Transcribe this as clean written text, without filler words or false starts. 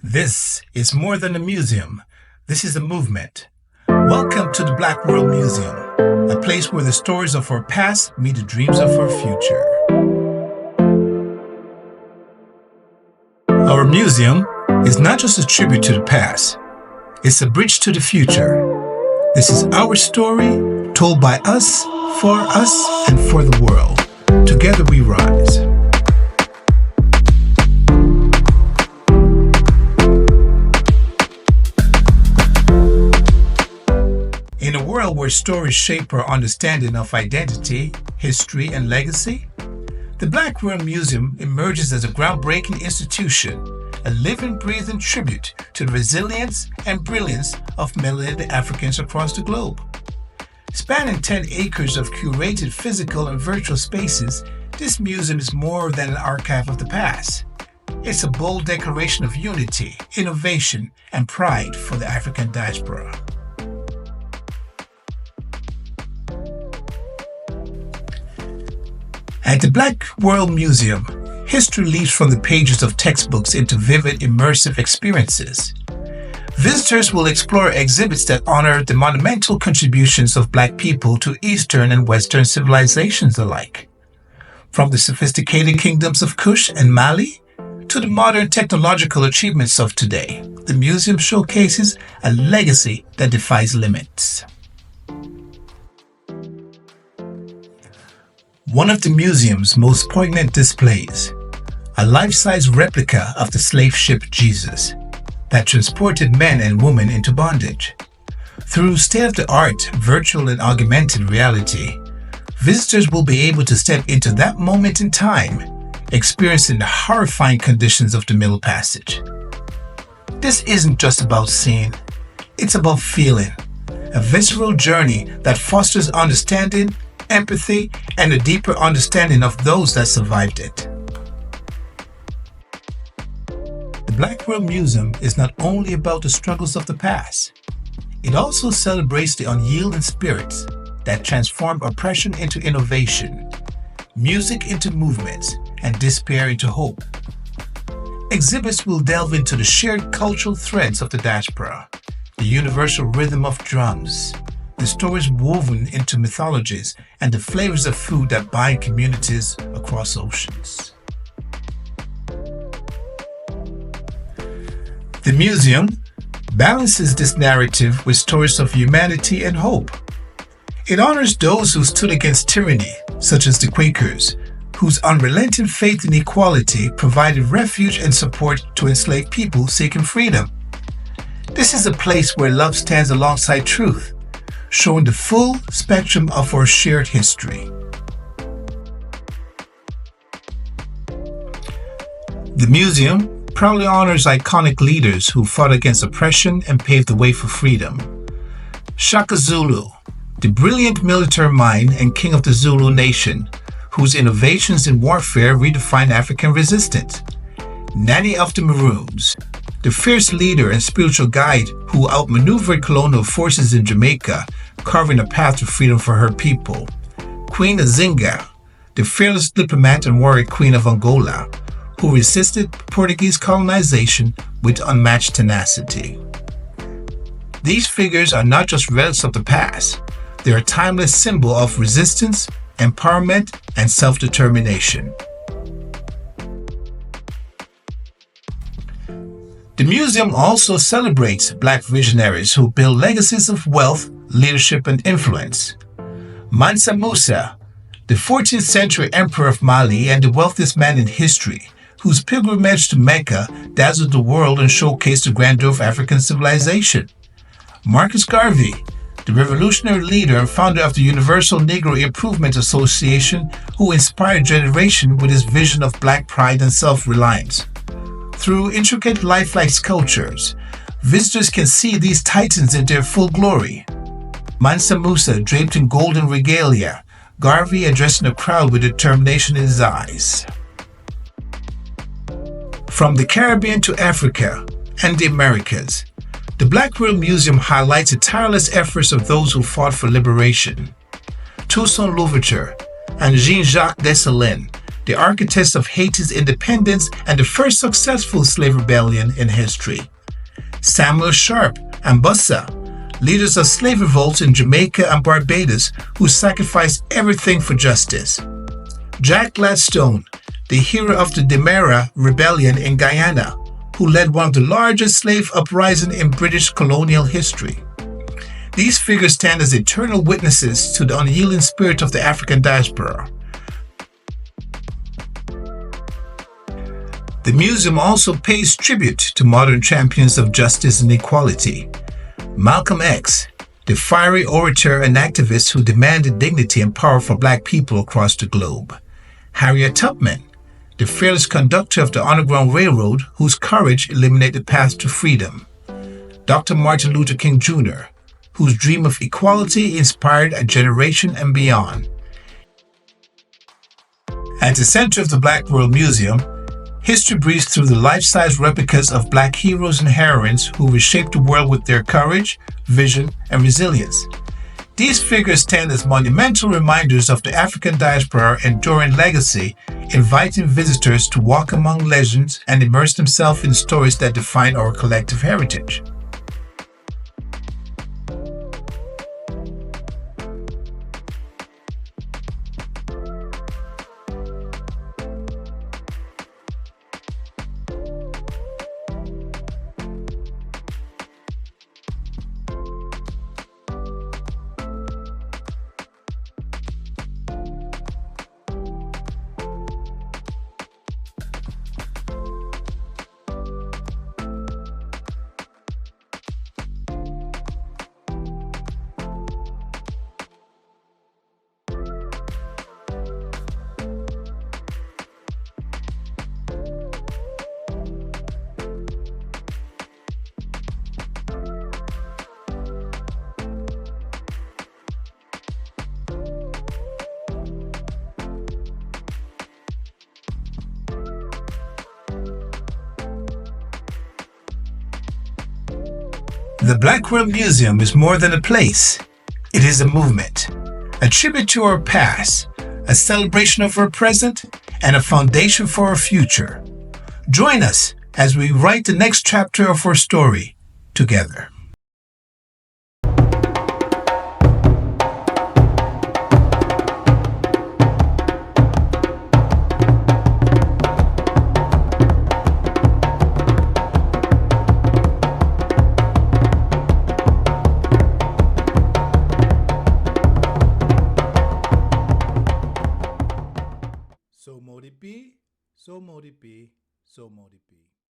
This is more than a museum. This is a movement. Welcome to the Black World Museum, a place where the stories of our past meet the dreams of our future. Our museum is not just a tribute to the past, it's a bridge to the future. This is our story, told by us, and for the world. Together we rise. In a world where stories shape our understanding of identity, history, and legacy, the Black World Museum emerges as a groundbreaking institution, a living, breathing tribute to the resilience and brilliance of melanated Africans across the globe. Spanning 10 acres of curated physical and virtual spaces, this museum is more than an archive of the past. It's a bold declaration of unity, innovation, and pride for the African diaspora. At the Black World Museum, history leaps from the pages of textbooks into vivid, immersive experiences. Visitors will explore exhibits that honor the monumental contributions of Black people to Eastern and Western civilizations alike. From the sophisticated kingdoms of Kush and Mali to the modern technological achievements of today, the museum showcases a legacy that defies limits. One of the museum's most poignant displays, a life-size replica of the slave ship Jesus that transported men and women into bondage. Through state-of-the-art virtual and augmented reality, visitors will be able to step into that moment in time, experiencing the horrifying conditions of the Middle Passage. This isn't just about seeing, it's about feeling, a visceral journey that fosters understanding, empathy, and a deeper understanding of those that survived it. The Black World Museum is not only about the struggles of the past, it also celebrates the unyielding spirits that transform oppression into innovation, music into movements, and despair into hope. Exhibits will delve into the shared cultural threads of the diaspora, the universal rhythm of drums, the stories woven into mythologies, and the flavors of food that bind communities across oceans. The museum balances this narrative with stories of humanity and hope. It honors those who stood against tyranny, such as the Quakers, whose unrelenting faith in equality provided refuge and support to enslaved people seeking freedom. This is a place where love stands alongside truth, showing the full spectrum of our shared history. The museum proudly honors iconic leaders who fought against oppression and paved the way for freedom. Shaka Zulu, the brilliant military mind and king of the Zulu nation, whose innovations in warfare redefined African resistance. Nanny of the Maroons, the fierce leader and spiritual guide who outmaneuvered colonial forces in Jamaica, carving a path to freedom for her people. Queen Azinga, the fearless diplomat and warrior queen of Angola, who resisted Portuguese colonization with unmatched tenacity. These figures are not just relics of the past, they are a timeless symbol of resistance, empowerment, and self-determination. The museum also celebrates Black visionaries who build legacies of wealth, leadership, and influence. Mansa Musa, the 14th century emperor of Mali and the wealthiest man in history, whose pilgrimage to Mecca dazzled the world and showcased the grandeur of African civilization. Marcus Garvey, the revolutionary leader and founder of the Universal Negro Improvement Association, who inspired a generation with his vision of Black pride and self-reliance. Through intricate lifelike sculptures, visitors can see these titans in their full glory. Mansa Musa draped in golden regalia, Garvey addressing a crowd with determination in his eyes. From the Caribbean to Africa and the Americas, the Black World Museum highlights the tireless efforts of those who fought for liberation. Toussaint Louverture and Jean-Jacques Dessalines the architects of Haiti's independence and the first successful slave rebellion in history. Samuel Sharp and Bussa, leaders of slave revolts in Jamaica and Barbados who sacrificed everything for justice. Jack Gladstone, the hero of the Demerara Rebellion in Guyana, who led one of the largest slave uprisings in British colonial history. These figures stand as eternal witnesses to the unyielding spirit of the African diaspora. The museum also pays tribute to modern champions of justice and equality. Malcolm X, the fiery orator and activist who demanded dignity and power for Black people across the globe. Harriet Tubman, the fearless conductor of the Underground Railroad whose courage illuminated the path to freedom. Dr. Martin Luther King Jr., whose dream of equality inspired a generation and beyond. At the center of the Black World Museum, history breathes through the life-size replicas of Black heroes and heroines who reshaped the world with their courage, vision, and resilience. These figures stand as monumental reminders of the African diaspora's enduring legacy, inviting visitors to walk among legends and immerse themselves in stories that define our collective heritage. The Black World Museum is more than a place. It is a movement, a tribute to our past, a celebration of our present, and a foundation for our future. Join us as we write the next chapter of our story together.